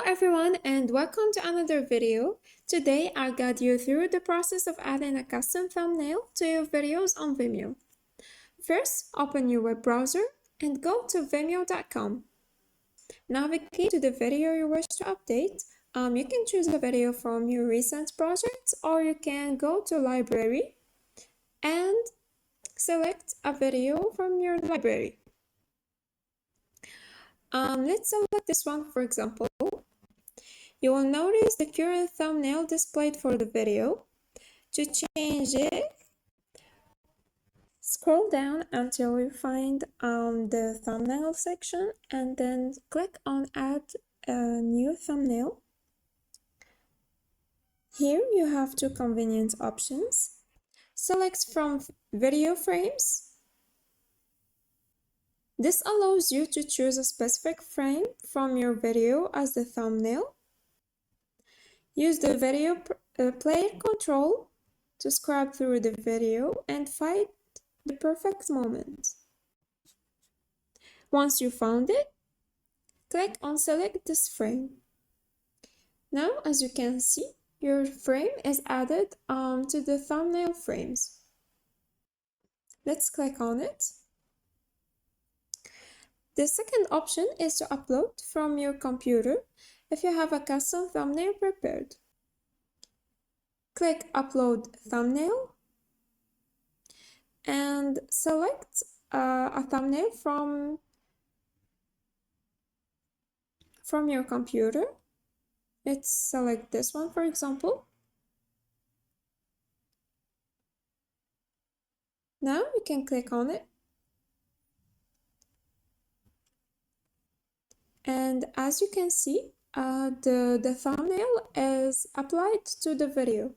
everyone and welcome to another video. Today I'll guide you through the process of adding a custom thumbnail to your videos on Vimeo. First, open your web browser and go to vimeo.com. Navigate to the video you wish to update. You can choose a video from your recent projects, or you can go to library and select a video from your library. Let's select this one, for example. You will notice the current thumbnail displayed for the video. To change it, scroll down until you find the thumbnail section and then click on Add a new thumbnail. Here you have two convenient options. Select from video frames. This allows you to choose a specific frame from your video as the thumbnail. Use the video player control to scrub through the video and find the perfect moment. Once you found it, click on Select this frame. Now, as you can see, your frame is added to the thumbnail frames. Let's click on it. The second option is to upload from your computer if you have a custom thumbnail prepared. Click Upload Thumbnail and select a thumbnail from your computer. Let's select this one, for example. Now you can click on it. And as you can see, the thumbnail is applied to the video.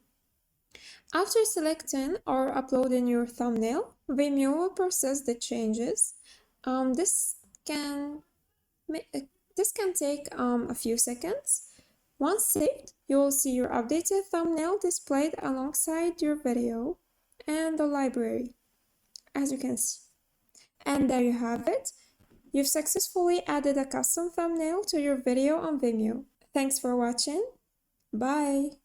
After selecting or uploading your thumbnail, Vimeo will process the changes. This can take a few seconds. Once saved, you will see your updated thumbnail displayed alongside your video and the library, as you can see. And there you have it. You've successfully added a custom thumbnail to your video on Vimeo. Thanks for watching. Bye!